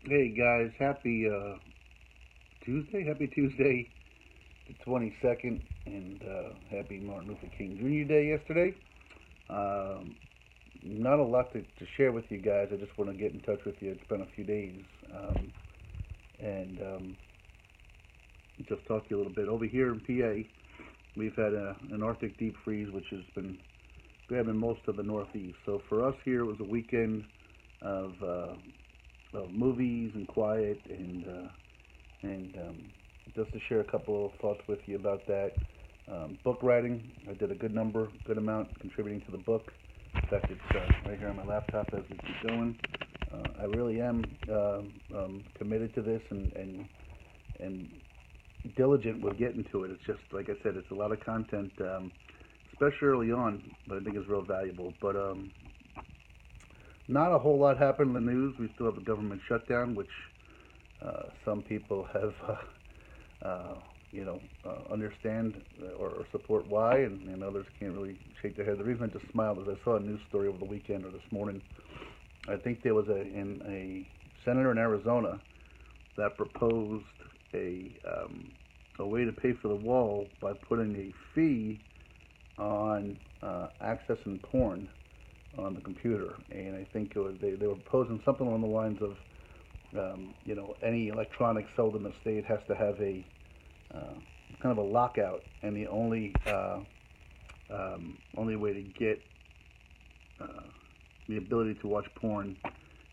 Hey guys, happy Tuesday, the 22nd, and happy Martin Luther King Jr. Day yesterday. Um, Not a lot to share with you guys. I just want to get in touch with you. It's been a few days, and just talk to you a little bit. Over here in PA, we've had an Arctic deep freeze, which has been grabbing most of the Northeast. So for us here, it was a weekend of movies and quiet, and just to share a couple of thoughts with you about that. Book writing, I did a good amount contributing to the book. In fact, it's right here on my laptop as we keep going. I really am committed to this and diligent with getting to it. It's just like I said, it's a lot of content, especially early on, but I think it's real valuable. But not a whole lot happened in the news. We still have a government shutdown, which some people have understand or support why, and others can't really shake their head. The reason I just smiled is I saw a news story over the weekend or this morning. I think there was a senator in Arizona that proposed a way to pay for the wall by putting a fee on accessing porn on the computer, and I think they were proposing something along the lines of any electronics sold in the state has to have a uh, kind of a lockout, and the only way to get uh, the ability to watch porn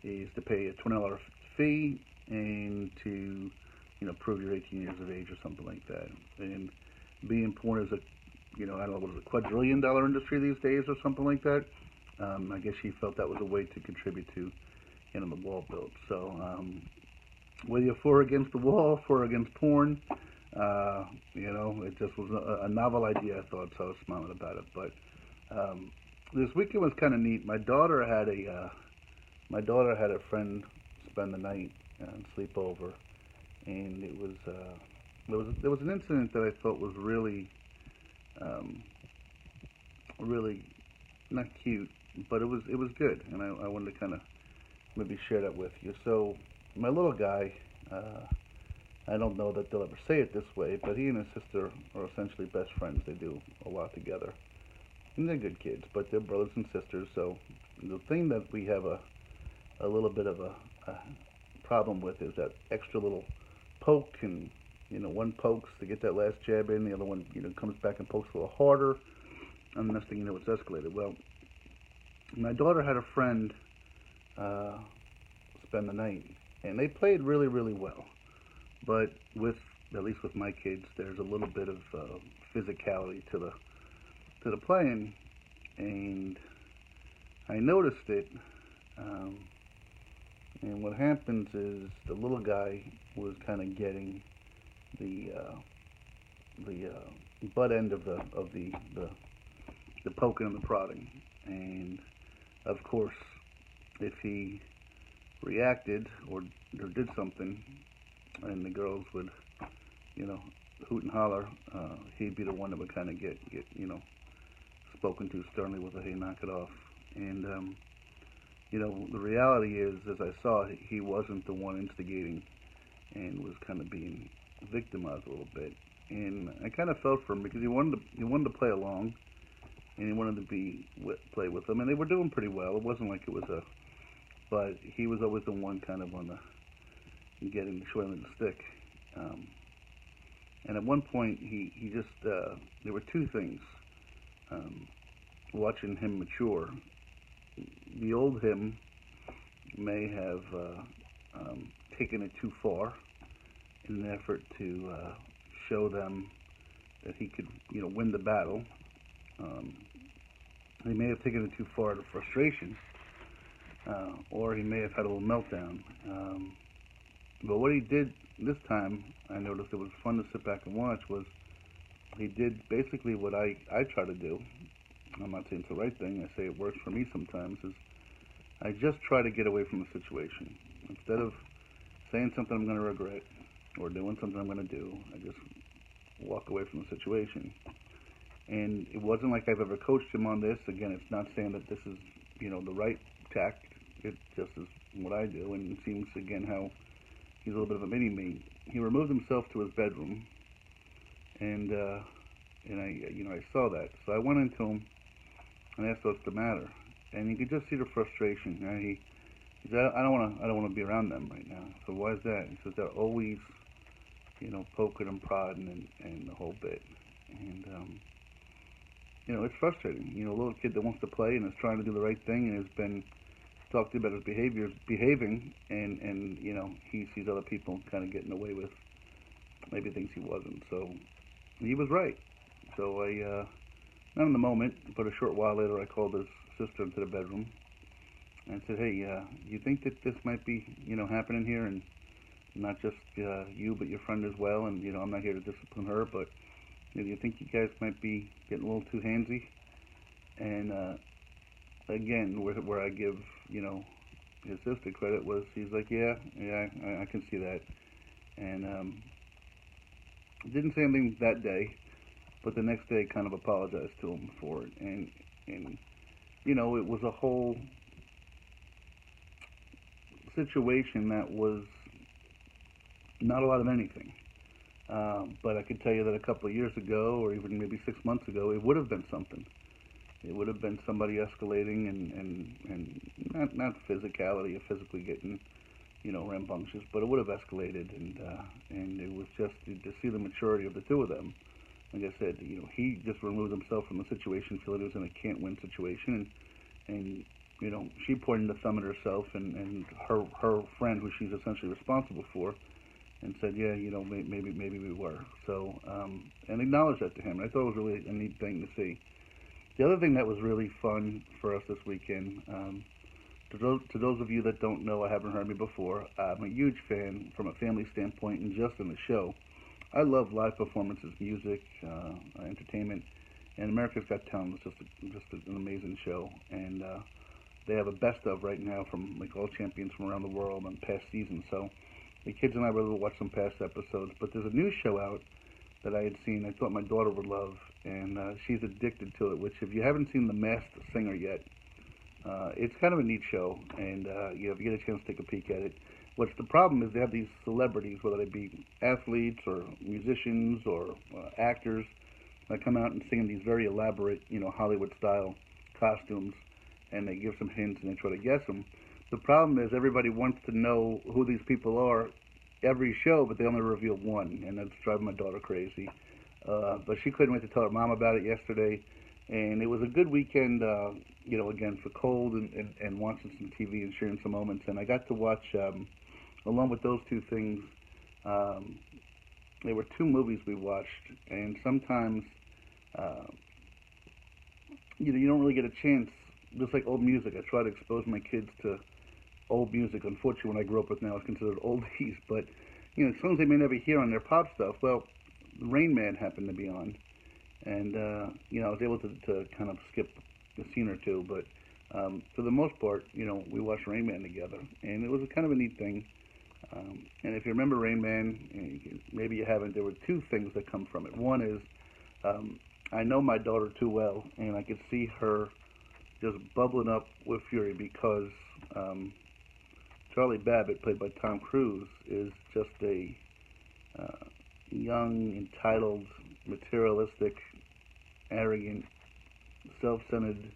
is to pay a $20 fee and to prove you're 18 years of age or something like that. And being porn is a I don't know, what is it, $250 industry these days or something like that. I guess she felt that was a way to contribute to the wall build. So whether you're for or against the wall, for or against porn, it just was a novel idea, I thought, so I was smiling about it. But this weekend was kind of neat. My daughter had a friend spend the night and sleep over, and there was an incident that I thought was um, really not cute, but it was good, and I wanted to kind of maybe share that with you. So my little guy, I don't know that they'll ever say it this way, but he and his sister are essentially best friends. They do a lot together, and they're good kids, but they're brothers and sisters. So the thing that we have a little bit of a problem with is that extra little poke, and one pokes to get that last jab in, the other one comes back and pokes a little harder, and the next thing you know, it's escalated. Well, my daughter had a friend uh, spend the night, and they played really really well. But with at least with my kids, there's a little bit of physicality to the playing, and I noticed it. Um, and what happens is the little guy was kind of getting the butt end of the poking and the prodding, and of course, if he reacted or did something, and the girls would you know hoot and holler, he'd be the one that would kind of get spoken to sternly with a hey, knock it off. And the reality is, as I saw, he wasn't the one instigating and was kind of being victimized a little bit. And I kind of felt for him because he wanted to play along, and he wanted to play with them, and they were doing pretty well. It wasn't like it was a, but he was always the one kind of on the getting the short end of the stick. Um, and at one point, he just there were two things. Um, Watching him mature, the old him may have taken it too far in an effort to show them that he could, win the battle. Um, he may have taken it too far to frustration, or he may have had a little meltdown. But what he did this time, I noticed it was fun to sit back and watch, was he did basically what I try to do. I'm not saying it's the right thing. I say it works for me sometimes. Is I just try to get away from the situation instead of saying something I'm going to regret or doing something I'm going to do. I just walk away from the situation. And it wasn't like I've ever coached him on this. Again, it's not saying that this is the right tact. It just is what I do, and it seems again how he's a little bit of a mini me. He removed himself to his bedroom, and I saw that, so I went into him and asked what's the matter, and you could just see the frustration. He said, I don't want to be around them right now. So why is that? He says they're always, poking and prodding and the whole bit, and it's frustrating. A little kid that wants to play and is trying to do the right thing and has been talked to about his behaving, and he sees other people kind of getting away with maybe things he wasn't. So he was right. So not in the moment, but a short while later, I called his sister into the bedroom and said, "Hey, you think that this might be, happening here, and not just you, but your friend as well? And I'm not here to discipline her, but do you think you guys might be getting a little too handsy?" And again, where I give his sister credit was he's like, "Yeah, I can see that," and didn't say anything that day, but the next day kind of apologized to him for it, and it was a whole situation that was not a lot of anything. But I could tell you that a couple of years ago, or even maybe 6 months ago, it would have been something. It would have been somebody escalating and not physicality or physically getting rambunctious, but it would have escalated, and it was just to see the maturity of the two of them. Like I said, he just removed himself from the situation, feeling he was in a can't-win situation, and she pointed the thumb at herself and her friend, who she's essentially responsible for, and said, "Yeah, maybe we were." So, and acknowledged that to him. And I thought it was really a neat thing to see. The other thing that was really fun for us this weekend, to those of you that don't know, I haven't heard me before, I'm a huge fan from a family standpoint and just in the show. I love live performances, music, entertainment, and America's Got Talent is just an amazing show. And they have a best of right now from like all champions from around the world on past seasons. So the kids and I were able to watch some past episodes. But there's a new show out that I had seen. I thought my daughter would love, and she's addicted to it. Which, if you haven't seen The Masked Singer yet, it's kind of a neat show, and if you get a chance to take a peek at it. What's the problem is they have these celebrities, whether they be athletes or musicians or actors, that come out and sing in these very elaborate, Hollywood-style costumes, and they give some hints and they try to guess them. The problem is everybody wants to know who these people are every show, but they only reveal one, and that's driving my daughter crazy. But she couldn't wait to tell her mom about it yesterday, and it was a good weekend, again, for cold and watching some TV and sharing some moments. And I got to watch, along with those two things, there were two movies we watched, and sometimes, uh, you don't really get a chance, just like old music. I try to expose my kids to old music. Unfortunately, when I grew up with now, it's considered oldies, but, songs they may never hear on their pop stuff. Well, Rain Man happened to be on, and I was able to kind of skip a scene or two, but for the most part, we watched Rain Man together, and it was a kind of a neat thing. And if you remember Rain Man, maybe you haven't, there were two things that come from it. One is I know my daughter too well, and I could see her just bubbling up with fury because Charlie Babbitt, played by Tom Cruise, is just a young, entitled, materialistic, arrogant, self-centered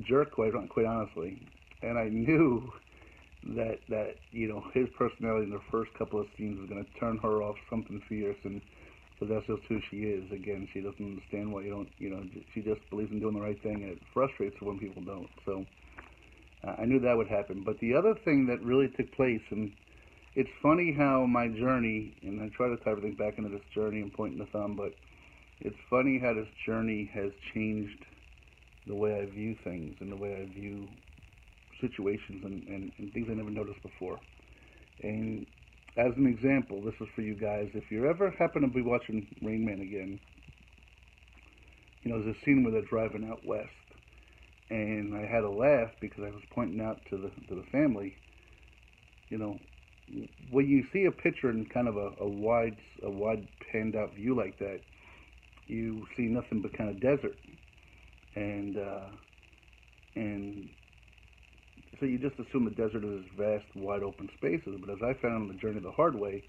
jerk, quite honestly. And I knew that his personality in the first couple of scenes was going to turn her off something fierce, and because that's just who she is. Again, she doesn't understand why you don't, she just believes in doing the right thing, and it frustrates her when people don't. So I knew that would happen. But the other thing that really took place, and it's funny how my journey, and I try to tie everything back into this journey and pointing the thumb, but it's funny how this journey has changed the way I view things and the way I view situations and things I never noticed before. And as an example, this is for you guys. If you ever happen to be watching Rain Man again, there's a scene where they're driving out west, and I had a laugh because I was pointing out to the family, when you see a picture in kind of a wide panned out view like that, you see nothing but kind of desert, and So you just assume the desert is vast, wide open spaces. But as I found on the journey the hard way,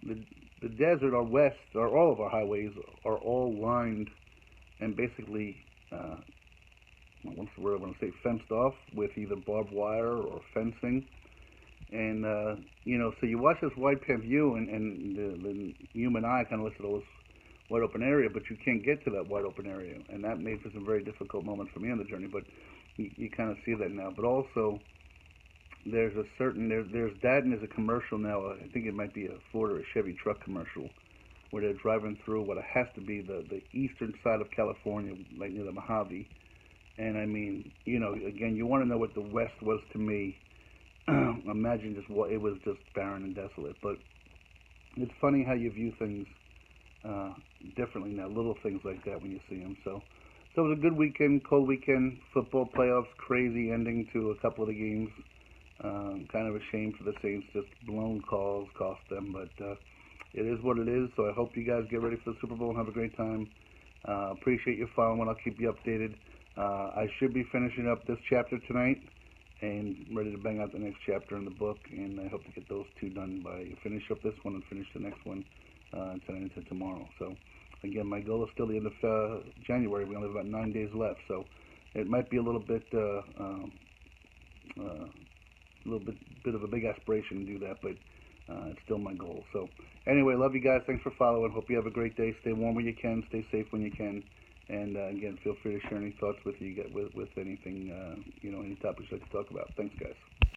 the the desert, our west, or all of our highways, are all lined and basically, what's the word I want to say, fenced off with either barbed wire or fencing. And so you watch this wide pan view, and the human eye kind of looks at all this wide open area, but you can't get to that wide open area, and that made for some very difficult moments for me on the journey. But you kind of see that now. But also, there's a certain there's that, and there's a commercial now. I think it might be a Ford or a Chevy truck commercial where they're driving through what has to be the eastern side of California, like near the Mojave. And I mean, again, you want to know what the West was to me. Imagine just what it was, just barren and desolate. But it's funny how you view things uh, differently now, little things like that when you see them. So it was a good weekend, cold weekend, football playoffs, crazy ending to a couple of the games. Kind of a shame for the Saints, just blown calls cost them, but it is what it is. So I hope you guys get ready for the Super Bowl and have a great time. Appreciate you following. I'll keep you updated. I should be finishing up this chapter tonight and ready to bang out the next chapter in the book, and I hope to get those two done by finish up this one and finish the next one tonight into tomorrow. So again, my goal is still the end of January. We only have about 9 days left, so it might be a little bit bit of a big aspiration to do that, but it's still my goal. So anyway, love you guys. Thanks for following. Hope you have a great day. Stay warm when you can. Stay safe when you can. And again, feel free to share any thoughts with you with anything, any topics you'd like to talk about. Thanks, guys.